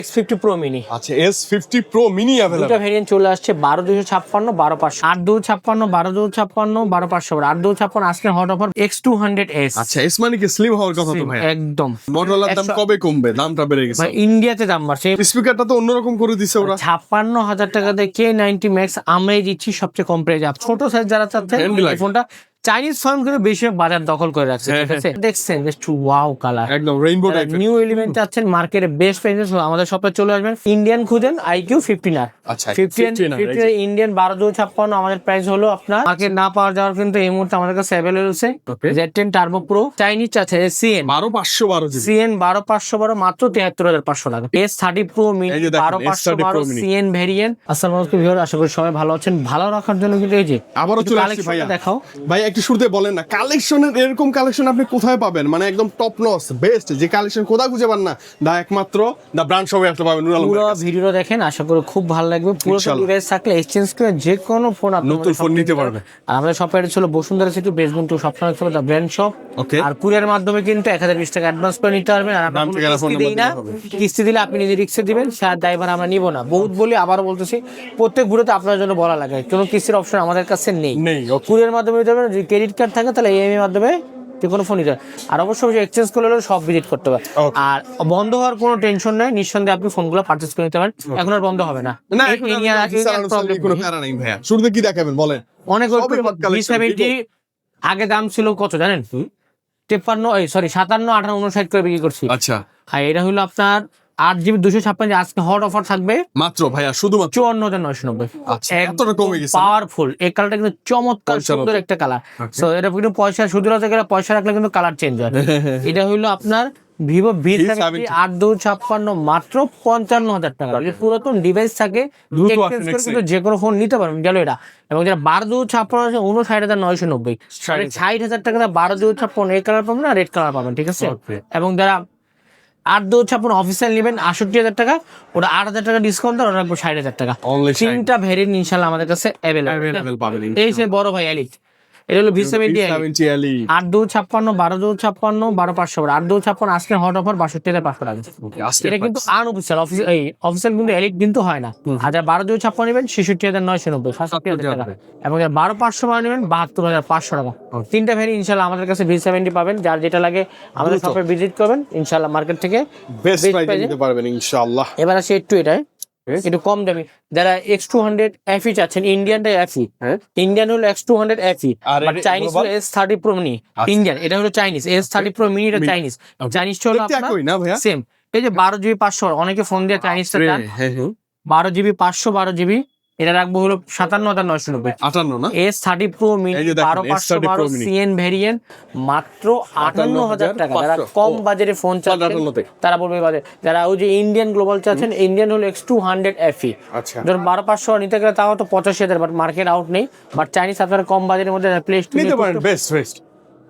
X50 Pro Mini। আচ্ছা S50 Pro Mini available. দুটো variant চলে আসছে 12256 12500 8256 12256 12500 8256 আজকে হট অফার X200s। আচ্ছা এস মানে কি স্লিম হওয়ার কথা তো ভাই একদম মডেলের দাম কবে কমবে দামটা বেড়ে গেছে ভাই ইন্ডিয়াতে দাম বাড়ছে স্পিকারটা তো অন্যরকম করে দিছে ওরা 56000 টাকা দিয়ে K90 Max আমরাই দিচ্ছি সবচেয়ে কম প্রাইসে ছোট সাইজ যারা চাচ্ছেন এই ফোনটা চাইনিজ ফার্ম করে বেশি বাজার দখল করে রাখছে ঠিক আছে দেখছেন জাস্ট ওয়াও কালার একদম রেইনবো টাইপের নিউ এলিমেন্ট চাচ্ছেন মার্কেটে বেস্ট প্রাইসে আমাদের শপে চলে আসবেন ইন্ডিয়ান খুঁজেন IQ 15R আচ্ছা 15 ইন্ডিয়ান 12256 আমাদের প্রাইস হলো আপনার মার্কেট না পাওয়া যাওয়ার কিন্তু এই মুহূর্তে আমাদের কাছে अवेलेबल আছে Z10 টার্বো প্রো চাইনিজ আছে CN 12512 জিবি CN 12512 মাত্র 73500 টাকা S30 Pro Mini 12512 CN variant আসসালামু আলাইকুম ভিউয়ার আশা করি সবাই ভালো আছেন ভালো রাখার জন্য কিন্তু এই যে আবারো চলে আসছি ভাইয়া দেখাও ভাই একটু শুরুতে বলেন না কালেকশনের এরকম কালেকশন আপনি কোথায় পাবেন মানে একদম টপ নচ বেস্ট যে কালেকশন কোথায় খুঁজে পান না দা একমাত্র দা ব্র্যান্ড শপে আসতে পাবেন নুর আলম পুরো ভিডিওটা দেখেন আশা করি খুব ভালো লাগবে পুরো ডিভাইস থাকলে এক্সচেঞ্জ করে যে কোনো ফোন আপনি নতুন ফোন নিতে পারবেন আর আমাদের শপে এটা ছিল বসুন্ধরা সিটি বেসমেন্ট টু সবসময় ছিল দা ব্র্যান্ড শপ ওকে আর কুরিয়ার মাধ্যমে কিন্তু 1020 টাকা অ্যাডভান্স করে নিতে পারবেন আর আপনি কিস্তি দিই না কিস্তি দিলে আপনি নিজে রিস্কে দিবেন স্যার ড্রাইভার আমরা নিব না বহুত বলি আবারও বলতেছি প্রত্যেক ভিডিওতে আপনার জন্য বলা লাগে কোনো কিস্তির অপশন আমাদের কাছে নেই কুরিয়ার মাধ্যমে নিতে পারবেন যদি ক্রেডিট কার্ড থাকে তাহলে EMI মাধ্যমে যে কোনো ফোন নিতে আর অবশ্যই এক্সচেঞ্জ করলে সব ভিজিট করতে হবে আর বন্ধ হওয়ার কোনো টেনশন নেই নিঃসন্দেহে আপনি ফোনগুলো পারচেজ করে নিতে পারেন এখন আর বন্ধ হবে না কোনো প্যারা নাই ভাইয়া শুরুতে কি দেখাবেন বলেন অনেক B70 আগে দাম ছিল কত জানেন 57 58 করে বিক্রি করছি আচ্ছা আর এটা হলো আপনার 8GB 256 আজকে হট অফার থাকবে মাত্র ভাইয়া শুধুমাত্র 54990 আচ্ছা এতটা কমে গেছে পাওয়ারফুল এই কালারটা কিন্তু চমৎকার সুন্দর একটা কালার সো এটা কিন্তু পয়সা শুধু রাখতে গেলে পয়সা রাখলে কিন্তু কালার চেঞ্জ হয় এটা হলো আপনার ভিভো V70 8256 মাত্র 55000 টাকা পুরাতন ডিভাইস থাকে কিন্তু যে কোনো ফোন নিতে পারবেন গেল এটা এবং যারা 12256 আছে 59990 60,000 টাকা 12256 এই কালার পাবেন না রেড কালার পাবেন ঠিক আছে এবং যারা 8256 অফিসিয়াল নেবেন 68000 টাকা ওটা 8000 টাকা ডিসকাউন্ট আর রাখবো 60,000 টাকা তিনটা ভেরিয়েন্ট ইনশাআল্লাহ আমাদের কাছে अवेलेबल পাবেন এই যে বড় ভাই এলিট এটা হলো V70 Elite 8256 12256 12500 8256 আজকে হট অফার 62500 টাকা এটা কিন্তু আনঅফিসিয়াল অফিসিয়াল কিন্তু এলিট কিন্তু হয় না আর 12256 নেবেন 66990 67000 টাকা এবং 12500 নেবেন 72500 টাকা তিনটা ভেরিয়েন্ট ইনশাআল্লাহ আমাদের কাছে V70 পাবেন যার যেটা লাগে আমাদের শপে ভিজিট করবেন ইনশাআল্লাহ মার্কেট থেকে বেস্ট প্রাইসে নিতে পারবেন ইনশাআল্লাহ এবার আসি একটু এটাই একটু কম দামি যারা X200 FE চাচ্ছেন ইন্ডিয়ানটা FE ইন্ডিয়ান হলো X200 FE বাট চাইনিজ হলো S30 Pro Mini ইন্ডিয়ান এটা হলো চাইনিজ S30 Pro Mini এটা চাইনিজ চাইনিজ হলো আপনার সেম এই যে 12GB 500 অনেকে ফোন দিয়ে চাইনিজটা চান 12GB 500 12GB এটা রাখবো হলো 57990 58 না S30 Pro Mini 12512 CN variant মাত্র 58000 টাকা যারা কম বাজেটে ফোন চাচ্ছেন তারা বলবে বাজেট যারা ওই যে ইন্ডিয়ান গ্লোবাল চাচ্ছেন ইন্ডিয়ান হলো X200 FE আচ্ছা যখন 12500 নিতে গেলে তাও তো 85000 বাট মার্কেট আউট নেই বাট চাইনিজ আপনারা কম বাজেটের মধ্যে প্লে স্টোর নিতে পারেন বেস্ট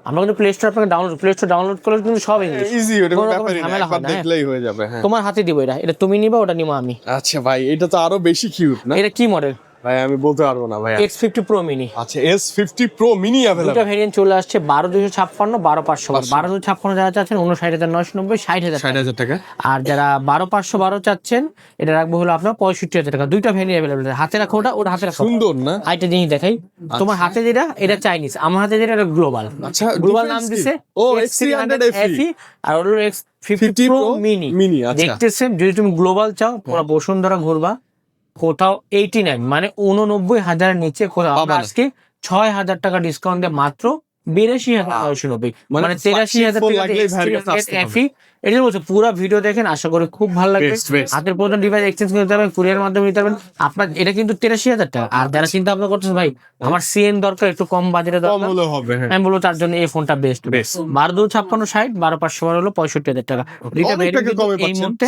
আমরা কিন্তু প্লে স্টোর আপনাকে ডাউনলোড করলে কিন্তু সব ইংলিশ ইজি ওটা ব্যাপারই না একবার দেখলেই হয়ে যাবে হ্যাঁ তোমার হাতে দিব এটা তুমি নিবা ওটা নিবো আমি আচ্ছা ভাই এটা তো আরো বেশি কিউট না এটা কি মডেল ভাই আমি বলতে পারবো না ভাই X50 Pro Mini আচ্ছা S50 Pro Mini अवेलेबल দুটো ভেরিয়েন্ট চলে আসছে 12256 12500 12256 যারা চাচ্ছেন 59990 60000 টাকা আর যারা 12512 চাচ্ছেন এটা রাখবো হলো আপনার 65000 টাকা দুইটা ভেরিয়েন্ট अवेलेबल হাতে রাখো ওটা হাতে রাখো সুন্দর না আইটা জিনিস দেখাই তোমার হাতে যেটা এটা চাইনিজ আমার হাতে যেটা এটা গ্লোবাল আচ্ছা গ্লোবাল নাম দিছে ও X300 FE আর হলো X50 Pro Mini আচ্ছা দেখতেছেন যদি তুমি গ্লোবাল চাও পুরো বসুন্ধরা ঘুরবা কোথাও 89 মানে 89,000 নিচে কোথাও আজকে 6,000 টাকা ডিসকাউন্ট দিয়ে মাত্র 82,990 মানে 83,000 FE এটা বলছে পুরো ভিডিও দেখেন আশা করি খুব ভালো লাগবে হাতের প্রয়োজন ডিভাইস এক্সচেঞ্জ করে নিতে পারবেন কুরিয়ার মাধ্যমে নিতে পারবেন আপনার এটা কিন্তু 83,000 টাকা আর যারা চিন্তা ভাবনা করতেছেন ভাই আমার CN দরকার একটু কম বাজেটে দরকার হবে আমি বলবো তার জন্য এই ফোনটা বেস্ট 1256 60 12500 হলো 65,000 টাকা এটা এই মুহূর্তে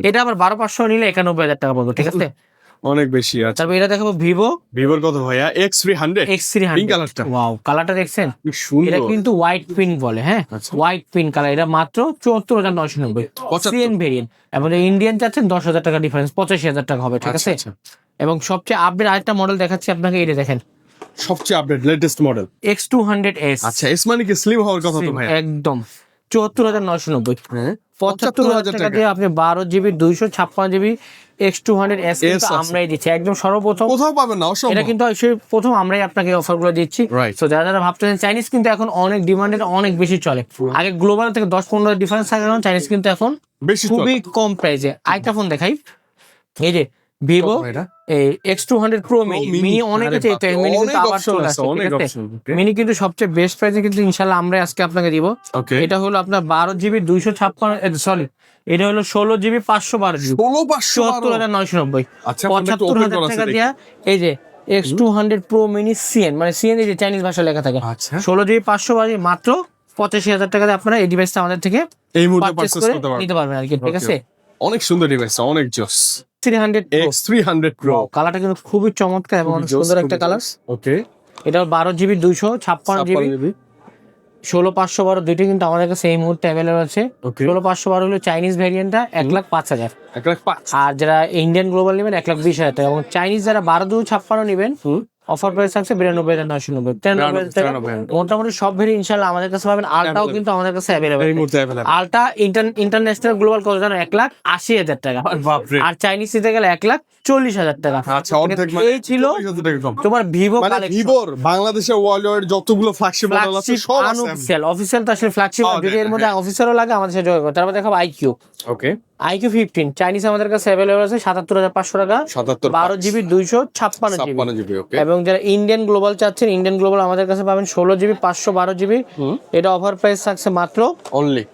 এটা আবার 12500 নিলে 91,000 টাকা পড়বে ঠিক আছে অনেক বেশি আছে তারপর এটা দেখাবো ভিভোর কত ভাইয়া X300 পিঙ্ক কালারটা ওয়াও কালারটা দেখছেন কি সুন্দর এটা কিন্তু হোয়াইট পিঙ্ক বলে হ্যাঁ হোয়াইট পিঙ্ক কালার এটা মাত্র 74,990 CN ভেরিয়েন্ট এবং ইন্ডিয়ান চাচ্ছেন 10,000 টাকা ডিফারেন্স 85,000 টাকা হবে ঠিক আছে এবং সবচেয়ে আপডেট আরেকটা মডেল দেখাচ্ছি আপনাকে এটা দেখেন সবচেয়ে আপডেট লেটেস্ট মডেল X200s আচ্ছা এস মানে কি স্লিম হওয়ার কথা তো ভাই একদম 74,990। হ্যাঁ 75,000 টাকা দিয়ে আপনি 12GB 256GB X200 S কিন্তু আমরাই দিচ্ছি একদম সর্বপ্রথম। কোথাও পাবেন না, অসম্ভব। এটা কিন্তু সেই প্রথম আমরাই আপনাকে অফারগুলো দিচ্ছি। Right. তো যারা যারা ভাবতেছেন চাইনিজ কিন্তু এখন অনেক ডিমান্ডেড, অনেক বেশি চলে। আগে গ্লোবাল থেকে 10-15 ডিফারেন্স থাকে, কারণ চাইনিজ কিন্তু এখন বেশি খুবই কম প্রাইসে। আরেকটা ফোন দেখাই, এই যে ভিভো এই X200 Pro মিনি অনেকে চাইতো, মিনি কিন্তু আবার চলে আসছে, ঠিক আছে? মিনি কিন্তু সবচেয়ে বেস্ট প্রাইসে কিন্তু ইনশাআল্লাহ আমরা আজকে আপনাকে দিব। এটা হলো আপনার 12GB 256, সরি এটা হলো 16GB 512GB 74,990। আচ্ছা 75,000 টাকা দিয়া এই যে X200 Pro Mini CN, মানে CN এই যে চাইনিজ ভাষায় লেখা থাকে, আচ্ছা 16GB 512GB মাত্র 85,000 টাকা দিয়ে আপনারা এই ডিভাইসটা আমাদের থেকে এই মুহূর্তে পারচেজ পারচেজ করে করতে পারবেন। নিতে পারবেন আর কি, ঠিক আছে? অনেক সুন্দর ডিভাইস, অনেক জোস। 300 Pro X300 Pro কালারটা কিন্তু খুবই চমৎকার এবং অনেক সুন্দর একটা কালার। ওকে এটা 12GB 256GB 16,512 দুইটা কিন্তু আমাদের কাছে এই মুহূর্তে অ্যাভেলেবল আছে। 16,512 হলো চাইনিজ ভ্যারিয়েন্টটা 1,05,000, 1,05,000। আর যারা ইন্ডিয়ান গ্লোবাল নেবেন 1,20,000 টাকা, এবং চাইনিজ যারা 12/256 নেবেন অফার প্রাইস থাকছে 92,990, 93,000 টাকা। মোটামুটি সব ভেরিয়েন্ট ইনশাআল্লাহ আমাদের কাছে পাবেন। আলটাও কিন্তু আমাদের কাছে অ্যাভেলেবল, এই মুহূর্তে available। আলটা ইন্টারন্যাশনাল গ্লোবাল কত জানো? 1,80,000 টাকা। বাপরে। আর চাইনিজ নিতে গেলে 1,40,000 টাকা। আচ্ছা অর্ধেক, মানে এই ছিল 40,000 টাকা কম। তোমার ভিভো মানে কালেকশন। ভিভোর বাংলাদেশে ওয়ার্ল্ড ওয়াইড যতগুলো ফ্ল্যাগশিপ মডেল আছে সব আছে। আনঅফিশিয়াল, অফিশিয়াল তো আসলে ফ্ল্যাগশিপ, যদি এর মধ্যে অফিসিয়ালও লাগে আমাদের সাথে যোগাযোগ করুন। তারপর দেখাবো আইকিউ। ওকে IQ 15 চাইনিজ আমাদের কাছে অ্যাভেলেবল আছে 77,500 টাকা, 12GB 256GB। 56GB। ওকে এবং যারা ইন্ডিয়ান গ্লোবাল চাচ্ছেন, ইন্ডিয়ান গ্লোবাল আমাদের কাছে পাবেন 16GB 512GB। এটা অফার প্রাইস থাকছে মাত্র অনলি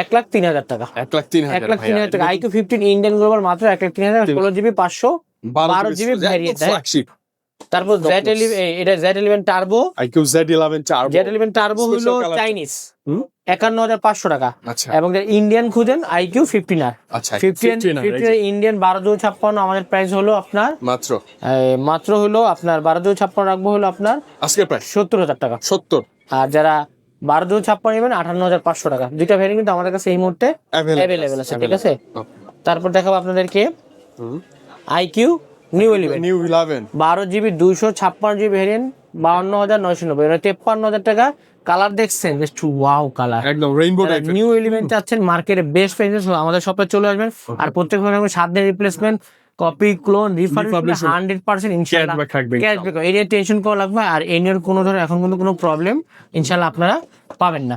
1,03,000 টাকা। 1,03,000 1,03,000 টাকা। IQ 15 ইন্ডিয়ান গ্লোবাল মাত্র 1,03,000, 16GB 512GB ভ্যারিয়েন্ট। ফ্ল্যাগশিপ। তারপর Z11, এটা Z11 turbo. IQ Z11 turbo. Z11 turbo হলো চাইনিজ 51,500 টাকা। আচ্ছা এবং যারা ইন্ডিয়ান খুঁজেন IQ 15R। আচ্ছা 15 ইন্ডিয়ান 12/256 আমাদের প্রাইস হলো আপনার মাত্র হলো আপনার 12/256 রাখবো হলো আপনার আজকে প্রাইস 70,000 টাকা। 70। আর যারা 12/256 নেবেন 58,500 টাকা। দুইটা ভ্যারিয়েন্ট কিন্তু আমাদের কাছে এই মুহূর্তে অ্যাভেলেবল আছে, ঠিক আছে? তারপর দেখাবো আপনাদেরকে IQ new 11 12GB 256GB variant 52,990, এটা 53,000 টাকা। কালার দেখছেন, জাস্ট ওয়াও কালার, একদম রেইনবো টাইপ। নিউ 11 চাচ্ছেন মার্কেটে বেস্ট প্রাইসে, আমাদের শপে চলে আসবেন। আর প্রত্যেক ফোনে 7 দিনের রিপ্লেসমেন্ট, কপি, ক্লোন, রিফারবিশমেন্ট 100% ইনশাআল্লাহ ক্যাশব্যাক। এই নিয়ে টেনশন করা লাগবে আর এই নিয়ে কোনো ধরনের এখন কিন্তু কোনো প্রবলেম ইনশাআল্লাহ আপনারা পাবেন না।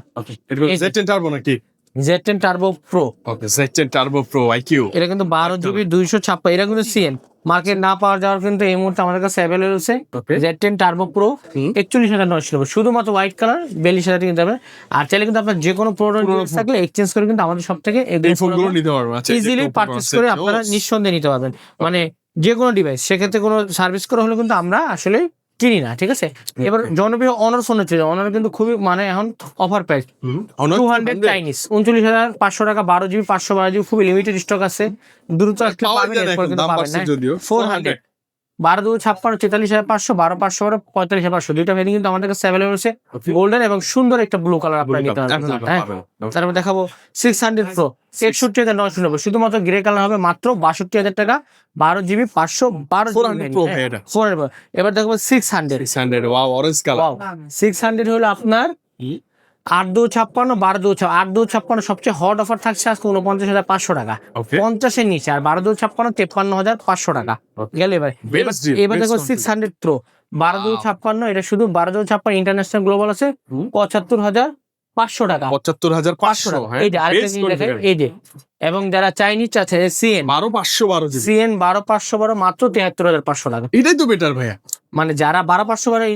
এটা Z10 টার্বো নাকি? Z10 turbo pro. Okay Z10 turbo pro IQ। এটা কিন্তু 12GB 256, এটা কিন্তু CN মার্কেট না পাওয়া যাওয়ার কিন্তু এই মুহূর্তে আমাদের কাছে অ্যাভেলেবল আছে। Z10 টার্বো প্রো 41,990, শুধুমাত্র হোয়াইট কালার 42,000 টাকা নিতে পারবেন। আর চাইলে কিন্তু আপনার যে কোনো প্রোডাক্ট থাকলে এক্সচেঞ্জ করে কিন্তু আমাদের সব থেকে এই ফোনগুলো নিতে পারবেন। আচ্ছা ইজিলি পারচেজ করে আপনারা নিঃসন্দেহে নিতে পারবেন, মানে যে কোনো ডিভাইস। সেক্ষেত্রে কোনো সার্ভিস করা হলে কিন্তু আমরা আসলে কিনি না, ঠিক আছে? এবার জনপ্রিয় অনার ফোন হচ্ছে, অনার কিন্তু খুবই মানে এখন অফার প্রাইস 200 চাইনিজ 39,500 টাকা, 12GB 512GB, খুবই লিমিটেড স্টক আছে, দ্রুত আসলে পাবেন, এরপর কিন্তু পাবেন না। 400 12/256 43,500, 12/512 45,500, দুইটা ভ্যারিয়েন্ট কিন্তু আমাদের কাছে অ্যাভেলেবল আছে। গোল্ডেন এবং সুন্দর একটা ব্লু কালার আপনারা নিতে পারবেন। তারপর দেখাবো 600 Pro 61,990, শুধুমাত্র গ্রে কালার হবে মাত্র 62,000 টাকা, 12GB 512GB। এবার দেখবো 600 ওয়াও অরেঞ্জ কালার। 600 হলো আপনার 8/256 12/256, 8/256 সবচেয়ে হট অফার থাকছে আজকে 49,500 টাকা, 50-এর নিচে। আর 12/256 53,500 টাকা গেল। এবার দেখো 600 Pro 12/256, এটা শুধু 12/256 ইন্টারন্যাশনাল গ্লোবাল আছে 75,500 টাকা, 75,500। এই যে আরেকটা জিনিস দেখেন, এই যে। এবং যারা চাইনিজ আছে CN 12/512 CN 12/512 মাত্র 73,500 টাকা। এটাই তো বেটার ভাইয়া। মানে যারা 12/512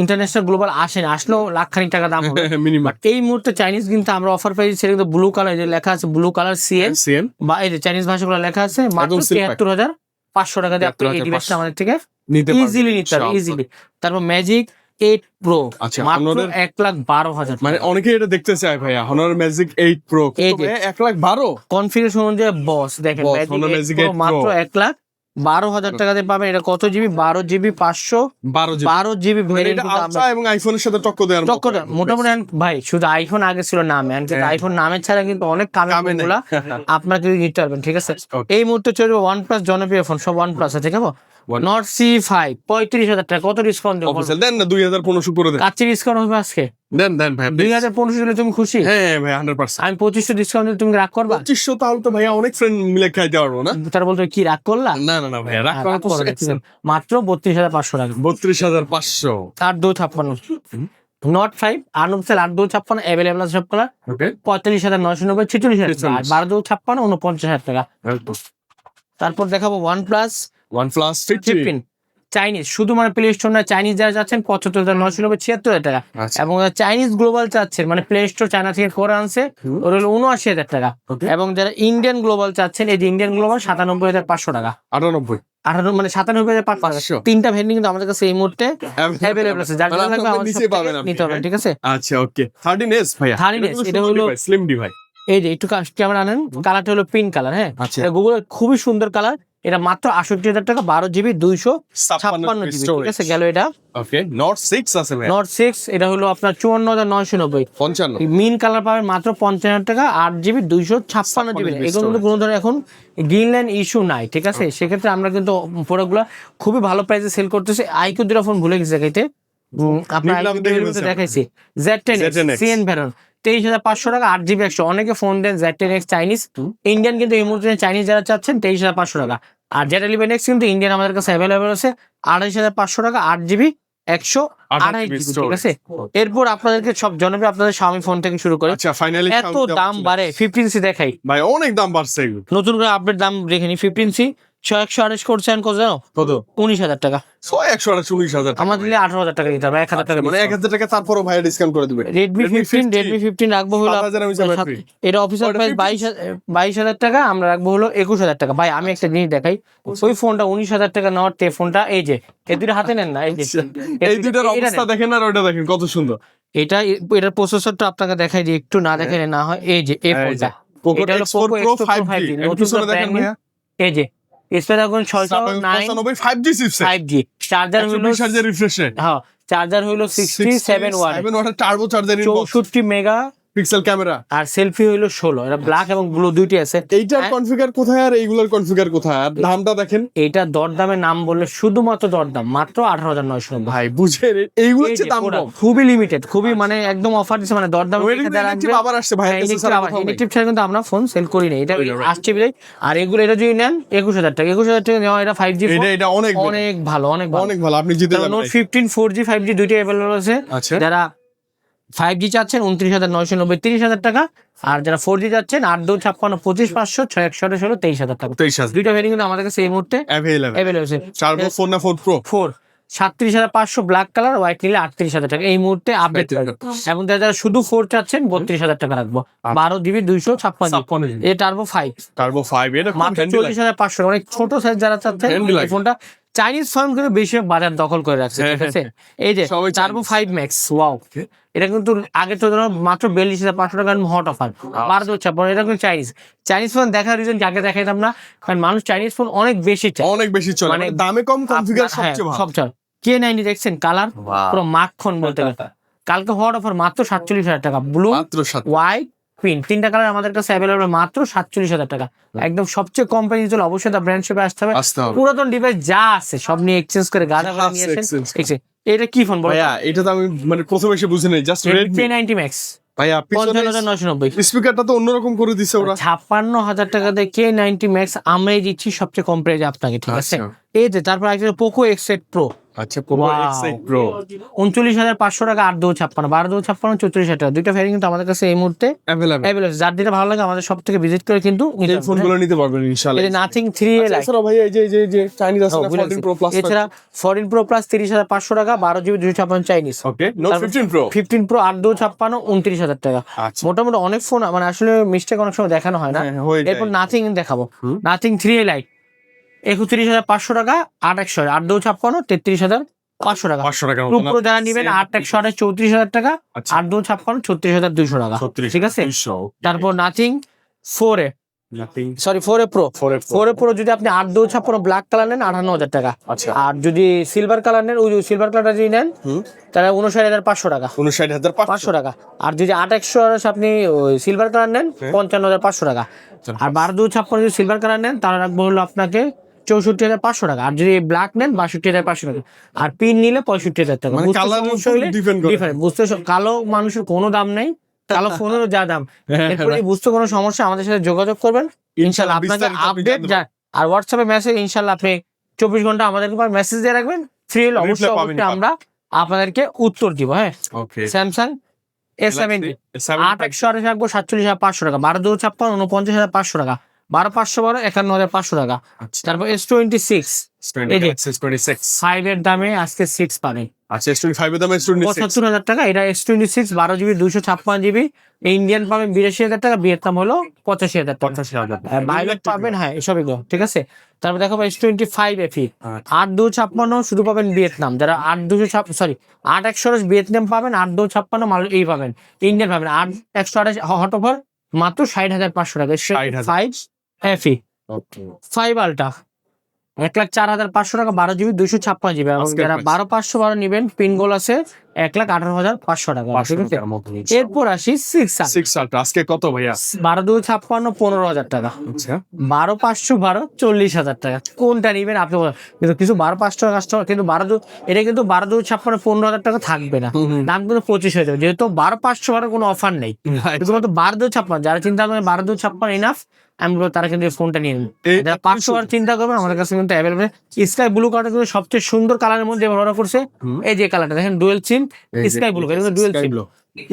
ইন্টারন্যাশনাল গ্লোবাল আসলেও লাখখানিক টাকা দাম হবে মিনিমাম। এই মুহূর্তে চাইনিজ কিন্তু আমরা অফার পেয়েছি, সেটা কিন্তু ব্লু কালার, যে লেখা আছে ব্লু কালার CN, বা এই যে চাইনিজ ভাষাগুলো লেখা আছে মাত্র 73,500 টাকা দিয়ে আপনি এই ডিভাইসটা আমাদের থেকে ইজিলি নিতে পারবেন, ইজিলি। তারপর ম্যাজিক 8 Pro মাত্র 1,12,000, মানে অনেকে এটা দেখতে চায় ভাইয়া, Honor Magic 8 Pro 1,12,000 কনফিগারেশন অনুযায়ী বস দেখেন, ম্যাজিক 8 Pro মাত্র 1,12,000 টাকা দিয়ে পাবেন। এটা কত জিবি? 12GB 512GB ভ্যারিয়েন্ট, এবং আইফোনের সাথে টক্কর দেওয়ার মোটামুটি। ভাই শুধু আইফোন আগে ছিল নামে, আইফোন নামের ছাড়া কিন্তু অনেক কামে আপনাকে নিতে পারবেন, ঠিক আছে? এই মুহূর্তে চলবে OnePlus জনপ্রিয় ফোন, সব OnePlus আছে, ঠিক আছে? নট C5 35,000 টাকা, কত ডিসকাউন্ট দেবো? অফিসিয়াল দেন না 2015 করে দেন। কাচ্চি ডিসকাউন্ট হবে আজকে? দেন ভাই 2015 দিলে তুমি খুশি? হ্যাঁ ভাই 100%। আমি 2500 ডিসকাউন্ট দিলে তুমি রাগ করবা? 2500 তাহলে তো ভাইয়া অনেক ফ্রেন্ড মিলে খাইতে পারবো না। তার বলতে কি রাগ করলা? না ভাইয়া রাগ করা তো মাত্র 32,500 টাকা। 32,500। 8256 নট 5 আনঅফিসিয়াল 8256 अवेलेबल আছে সব কালার। ওকে 45,990 46,000 টাকা। আর 1256 49,000 টাকা। তারপর দেখাবো OnePlus OnePlus 15 চাইনিজ, শুধু মানে প্লে স্টোর না, চাইনিজ যারা চাচ্ছেন 75,990 76,000 টাকা। আচ্ছা। এবং চাইনিজ গ্লোবাল চাচ্ছেন মানে প্লে স্টোর চায়না থেকে করে আনছে, ওর হলো 79,000 টাকা। এবং যারা ইন্ডিয়ান গ্লোবাল চাচ্ছেন, এই যে ইন্ডিয়ান গ্লোবাল 97,500 টাকা। 98 18 মানে 97,500। তিনটা ভেন্ডিং কিন্তু আমাদের কাছে এই মুহূর্তে অ্যাভেলেবল আছে, যার জন্য লাগবে আমাদের নিচে পাবেন আপনি, নিতে হবে, ঠিক আছে? আচ্ছা ওকে 13s ভাইয়া 13s এটা হলো স্লিম ডি ভাই। এই যে একটু ক্যামেরা আনেন, কালারটা হলো পিঙ্ক কালার। হ্যাঁ, আচ্ছা। এটা গুগল খুবই সুন্দর কালার। এটা মাত্র 68,000 টাকা, 12GB 256GB, ঠিক আছে? গেল এটা। ওকে নট 6 আছে ভাই। নট 6 এটা হলো আপনার 54,990। 55 মিন কালার পাবেন মাত্র 50,000 টাকা, 8GB 256GB। এগুলো কিন্তু কোনো ধরনের এখন গ্রিন লাইন ইস্যু নাই, ঠিক আছে? সেক্ষেত্রে আমরা কিন্তু প্রোডাক্টগুলো খুবই ভালো প্রাইসে সেল করতেছি। আইকিউ দুটো ফোন ভুলে গেছি দেখাইতে, আপনার আইকিউ দেখাইছি Z10X CN ভ্যারিয়েন্ট 23,500 টাকা, 8GB 100। অনেকে ফোন দেন Z10X চাইনিজ, ইন্ডিয়ান কিন্তু এই মুহূর্তে চাইনিজ যারা চাচ্ছেন 23,500 টাকা। আর Z11X কিন্তু ইন্ডিয়ান আমাদের কাছে অ্যাভেলেবল আছে 28,500 টাকা, 8GB 100 28GB, ঠিক আছে? এরপর আপনাদেরকে সব জনপ্রিয় আপনাদের Xiaomi ফোন থেকে শুরু করে। আচ্ছা ফাইনালি এত দাম বাড়ে 15C দেখাই ভাই, অনেক দাম বাড়ছে এগুলো। নতুন করে আপডেট দাম রেখে নি। 15C 128 করছেন কত জানো? কত? 19,000 টাকা। 119,000 টাকা। আমাদের 18,000 টাকা দিতে হবে, 1,000 টাকা মানে 1,000 টাকা তারপরও ভাই ডিসকাউন্ট করে দিবেন। রেডমি 15 রাখবো হলো 7,000 আমি যাবে free। এটা অফিসিয়াল প্রাইস 22,000 টাকা, আমরা রাখবো হলো 21,000 টাকা। ভাই আমি একটা জিনিস দেখাই, ওই ফোনটা 19,000 টাকা নেওয়ার তে ফোনটা এই যে এই দুটো হাতে নেন না, এই যে এই দুইটার অবস্থা দেখেন আর ওটা দেখেন কত সুন্দর। এটার প্রসেসরটা আপনাকে দেখাই যে একটু না দেখাইলে না হয়। এই যে এই ফোনটা Poco এটা হলো X4 Poco Pro X4 5G নতুন পিছনে দেখেন brand new। ভাইয়া, এই যে Snapdragon 695 5G chipset, 5G charger হলো 120 রিফ্রেশ রেট, হ্যাঁ চার্জার হলো 67 ওয়াট, 7 ওয়াটের turbo charger, 64 mega pixel camera, আর সেলফি হইলো 16। এটা ব্ল্যাক এবং ব্লু দুইটি আছে। এইটার কনফিগার কোথায় আর এইগুলোর কনফিগার কোথায় আর দামটা দেখেন। এইটা দরদামের নাম বললে শুধুমাত্র দরদাম মাত্র 18,990। ভাই বুঝেন এইগুলো হচ্ছে দাম কম, খুবই লিমিটেড, খুবই মানে একদম অফার দিছে, মানে দরদাম আবার আসছে ভাই। ইলেকট্রিক ছাড়া কিন্তু আমরা ফোন সেল করি না, এটা আসছে বিদায়। আর এগুলো এটা যদি নেন 21,000 টাকা, 21,000 টাকা নেওয়া এটা 5G এটা অনেক অনেক ভালো, অনেক ভালো। আপনি জিতে যাবেন। নোট 15 4G 5G দুইটাই अवेलेबल আছে। যারা 5G চাচ্ছেন 29,990 30,000 টাকা, আর যারা 4G যাচ্ছেন 8,256 25,500 6,116 23,000 টাকা। 23,000 দুইটা ভেরিয়েন্ট কিন্তু আমাদের কাছে এই মুহূর্তে अवेलेबल আছে। 4 ফোন না 4 প্রো 37,500 ব্ল্যাক কালার, হোয়াইট নিলে 38,000 টাকা এই মুহূর্তে আপডেট। এবং যারা শুধু 4 চাচ্ছেন 32,000 টাকা রাখবো, 12GB 256। এই টার্বো 5 এটা মাত্র 40,500। অনেক ছোট সাইজ যারা চাচ্ছেন এই ফোনটা চাইনিজ ফোন কিন্তু বেশি বাজার দখল করে রাখছে, ঠিক আছে? এই যে টার্বো 5 ম্যাক্স, ওয়াও, এটা কিন্তু আগে তো মাত্র 42,500 টাকা হট অফার, 12,000। এটা কিন্তু চাইনিজ ফোন দেখার রিজন আগে দেখাইতাম না, কারণ মানুষ চাইনিজ ফোন অনেক বেশি চায়, অনেক বেশি চলে, মানে দামে কম, কনফিগার সবচেয়ে ভালো। সবচেয়ে K90 দেখছেন কালার পুরো মাখন বলতে গেলে। কালকে হট অফার মাত্র 47,000 টাকা, ব্লু মাত্র 7 হোয়াইট পিঙ্ক তিনটা কালার আমাদের কাছে অ্যাভেলেবল মাত্র 47,000 টাকা। একদম সবচেয়ে কম প্রাইস চলে, অবশ্যই দা ব্র্যান্ড শপে আসতে হবে। পুরাতন ডিভাইস যা আছে সব নিয়ে এক্সচেঞ্জ করে গাদা করে নিয়ে আসেন। এটা কি ফোন বলো ভাইয়া? এটা তো আমি মানে প্রথমে এসে বুঝি নাই, জাস্ট Redmi K90 Max ভাইয়া। 55,990 স্পিকারটা তো অন্যরকম করে দিছে ওরা। 56,000 টাকা দিয়ে K90 Max আমরাই দিচ্ছি সবচেয়ে কম প্রাইসে আপনাকে, ঠিক আছে? এই যে তারপর একটা Poco X8 Pro। আচ্ছা Poco X8 Pro 39,500 টাকা, 8,256 12,256 34,000 টাকা। দুইটা ভেরিয়েন্ট কিন্তু আমাদের কাছে এই মুহূর্তে अवेलेबल। যার যেটা ভালো লাগে আমাদের সব থেকে ভিজিট করে কিন্তু এই ফোনগুলো নিতে পারবেন ইনশাআল্লাহ। এই নাথিং 3A লাইট। এছাড়া ভাই এই যে চাইনিজ আছে না 14 Pro Plus, এছাড়া 14 Pro Plus 30,500 টাকা, 12GB 256 চাইনিজ। ওকে Note 15 Pro 15 Pro 8,256 29,000 টাকা। মোটামুটি অনেক ফোন মানে আসলে মিস্টেক অনেক সময় দেখানো হয় না। এরপর নাথিং দেখাবো, নাথিং 3A লাইট 31,500 টাকা, 8,100 8,256 33,500 টাকা। 500 টাকা প্রো যারা নেবেন 8,128 34,000 টাকা, 8,256 36,200 টাকা, ঠিক আছে? তারপর nothing 4A sorry 4A Pro 4A Pro যদি আপনি 8,256 ব্ল্যাক কালার নেন 58,000 টাকা। আর যদি সিলভার কালার নেন, ওই সিলভার কালারটা যদি নেন তাহলে 59,500 টাকা, 59,500 টাকা। আর যদি 8,128 আপনি ওই সিলভার কালার নেন 55,500 টাকা। আর 12,256 যদি সিলভার কালার নেন তাহলে রাখবো হলো আপনাকে 64,500 টাকা। আর যদি ব্ল্যাক নেন 62,500 টাকা। আর পিন নিলে 65,000 টাকা। মানে বুঝতে কালার সমস্যা হলে ডিপেন্ড করে। different, বুঝতে কালো মানুষের কোনো দাম নেই, কালো ফোনেরও যা দাম। এরপরে বুঝতে কোনো সমস্যা আমাদের সাথে যোগাযোগ করবেন, ইনশাল্লাহ আপনাকে বিস্তারিত আপনি আপডেট জানতে যা। আর হোয়াটসঅ্যাপে মেসেজ ইনশাল্লাহ আপনি 24 ঘন্টা আমাদেরকে মেসেজ দিয়ে রাখবেন, ফ্রি হলে অবশ্যই পাবেনই পাবেন। আমরা আপনাদেরকে উত্তর দিব। হ্যাঁ, ওকে স্যামসাং S70 8/128 রাখবো 47,500 টাকা, 12/256 49,500 টাকা, 12/512 51,500 টাকা। তারপর S26 এই যে 5 এর দামে আজকে 6 পাবেন আচ্ছা S25 এর দাম S26 75,000 টাকা। এটা S26 12GB 256GB, ইন্ডিয়ান পাবেন 82,000 টাকা, ভিয়েতনাম হলো 85,000 টাকা। 85,000 ভাইলেট পাবেন, হ্যাঁ এসব এগুলো ঠিক আছে। তারপর দেখাবো S25 FE 8/256 শুধু পাবেন ভিয়েতনাম, যারা 8/256 সরি 8/128 ভিয়েতনাম পাবেন, 8/256 মাল এই পাবেন ইন্ডিয়ান পাবেন। 8/128 হট অফার মাত্র 60,500 টাকা। 5 FE 5 আলট্রা 1,04,500 টাকা, 12GB 256GB। এবং আজকের যারা price। 12/512 নিবেন পিন গোল আছে 1,18,500 টাকা। ঠিক আছে, এরপর আসি 6 আলট্রা আজকে কত ভাইয়া? 12/256 15,000 টাকা, আচ্ছা 12/512 40,000 টাকা। কোনটা নিবেন আপনি বলেন। কিন্তু কিছু 12/500 কাস্টমার কিন্তু 12 এটা কিন্তু 12/256 15,000 টাকা থাকবে না, দাম কিন্তু 25 হয়ে যাবে, যেহেতু 12/512 কোনো অফার নেই। শুধুমাত্র 12/256 যারা চিন্তা করেন 12/256 ইনাফ, আমি বলবো তারা কিন্তু এই ফোনটা নিয়ে নেন। যারা 500 বার চিন্তা করবেন আমাদের কাছে কিন্তু অ্যাভেলেবল। স্কাই ব্লু কালারটা কিন্তু সবচেয়ে সুন্দর কালারের মধ্যে এবার অর্ডার করছে। এই যে কালারটা দেখেন ডুয়েল সিম স্কাই ব্লু, এটা ডুয়েল সিম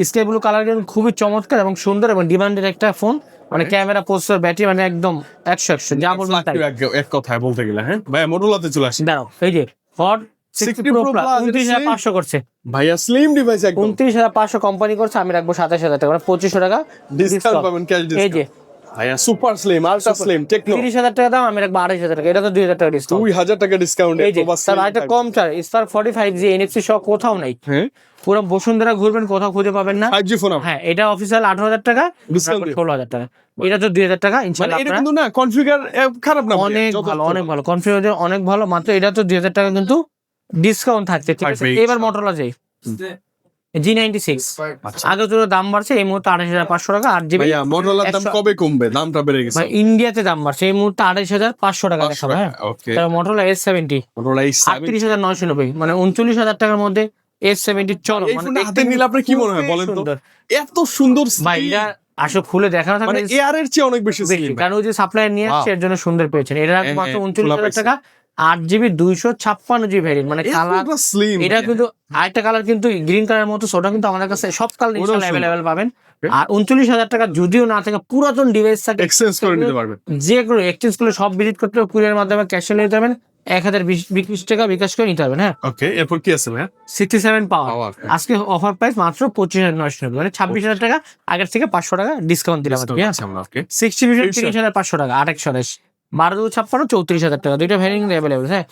স্কাই ব্লু কালার কিন্তু খুবই চমৎকার এবং সুন্দর এবং ডিমান্ডের একটা ফোন। মানে ক্যামেরা প্রসেসর ব্যাটারি মানে একদম 100 যা বলবেন তাই। এক কথায় বলতে গেলে হ্যাঁ ভাইয়া মোটরোলাতে চলে আসি। দাঁড়াও, এই যে হট 60 Pro Plus 29,500 করছে, ভাইয়া স্লিম ডিভাইস একদম 29,500 কোম্পানি করছে, আমি রাখবো 27,000 টাকা, মানে 2,500 টাকা ডিসকাউন্ট পাবেন, ক্যাশ এই যে ডিসকাউন্ট। ভাইয়া super slim ultra slim Tecno 30,000 টাকা দাম, আমি রাখবো 28,000 টাকা, এটা তো 2,000 টাকা ডিসকাউন্ট। 2,000 টাকা ডিসকাউন্ট। এই যে তার আরেকটা কম চার স্টার 45G NFC সহ কোথাও নাই, হ্যাঁ পুরো বসুন্ধরা ঘুরবেন কোথাও খুঁজে পাবেন না। 5G ফোন হ্যাঁ, এটা অফিসিয়াল 18,000 টাকা, Discount 16,000 টাকা, এটা তো 2,000 টাকা মানে ইনশাআল্লাহ। এটা কিন্তু না কনফিগার খারাপ না, অনেক ভালো অনেক ভালো কনফিগারেশন অনেক ভালো, মাত্র এটা তো 2,000 টাকা কিন্তু ডিসকাউন্ট থাকছে। ঠিক আছে, থাকবে। এবার মোটরোলা যাই G96 আগে তো দাম বাড়ছে, এই মুহূর্তে 28,500 টাকা 8GB। ভাইয়া মোটরোলার দাম কবে কমবে? দামটা বেড়ে গেছে ভাই ইন্ডিয়াতে দাম বাড়ছে, এই মুহূর্তে 28,500 টাকা দেখাবো। হ্যাঁ, ওকে তার মোটরোলা S70 মোটরোলা এই 38,990, মানে 39,000 টাকার মধ্যে S70 চলো। এই মানে ফোনটা হাতে নিলে আপনার কি মনে হয় বলেন তো? সুন্দর। এত সুন্দর ভাই এটা আসলে খুলে দেখানো মানে থাকবে এয়ার এর চেয়ে অনেক বেশি স্লিম। কারণ ওই যে সাপ্লায়ার নিয়ে আসছে এর জন্য সুন্দর পেয়েছেন। এটা মাত্র 39,000 টাকা 8GB 256GB ভ্যারিয়েন্ট, মানে কালার স্লিম। এটা কিন্তু আরেকটা কালার কিন্তু গ্রিন কালারের মতো, ওটা কিন্তু আমাদের কাছে সব কালার ইনশাআল্লাহ অ্যাভেলেবেল পাবেন। আর 39,000 টাকা যদিও না থাকে, পুরাতন ডিভাইস থাকে এক্সচেঞ্জ করে নিতে পারবেন। যে কোনো এক্সচেঞ্জ করলে সব ভিজিট করতে হবে, কুরিয়ার মাধ্যমে ক্যাশে নিতে পারবেন, 1,020 টাকা বিকাশ করে নিতে পারবেন। হ্যাঁ, ওকে এরপর কি আছে ভাইয়া? 67 পাওয়ার Power, আজকে অফার প্রাইস মাত্র 25,990, মানে 26,000 টাকা আগের থেকে 500 টাকা ডিসকাউন্ট দিলাম। ওকে 60 30,500 টাকা 8/128 12/56 34,000 টাকা, দুইটা ভ্যারিয়েন্ট অ্যাভেলেবল। হ্যাঁ,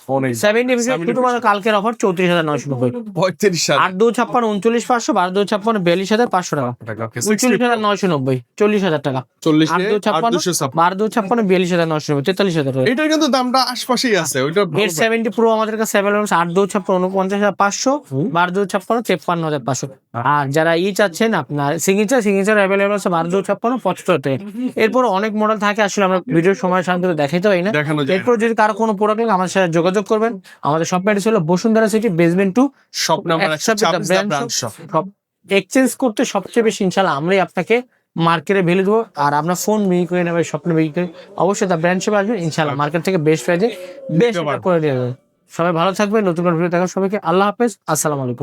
70 শুধুমাত্র কালকের অফার 34,990, 35,000 8/256 29,500 12/256 42,500 টাকা, ওকে 39,990 40,000 টাকা, 40 8/256 12/256 42,990 43,000 টাকা। এটার কিন্তু দামটা আশপাশেই আছে ওইটা এর 70 প্রো আমাদের কাছে অ্যাভেলেবল আছে 8/256 49,500 12/256 53,500। আর যারা চাচ্ছেন আপনার সিগনেচার অ্যাভেলেবল আছে 12/256 75 টাকা। এরপর অনেক মডেল থাকে, আসলে আমরা ভিডিওর সময় শান্তিতে দেখাইতে পারি না। দেখানো যায়। এরপর যদি কারো কোনো প্রোডাক্ট লাগে আমাদের সাথে যোগাযোগ করবেন। আমাদের শপ অ্যাড্রেস হলো Bashundhara city basement 2 shop number 126 branch shop. Exchange করতে সবচেয়ে বেশি ইনশাআল্লাহ আমরাই আপনাকে মার্কেটে ভ্যালু দেবো। আর আমরা ফোন বিক্রি করে নেবে, স্বপ্ন বিক্রি করে অবশ্যই তার ব্র্যান্ড শপে আসবেন, ইনশাআল্লাহ মার্কেট থেকে বেস্ট প্রাইজে বেস্ট করে দিয়ে দেবে। সবাই ভালো থাকবেন, নতুন করে ভিডিও দেখার সবাইকে আল্লাহ হাফেজ, আসসালামু আলাইকুম।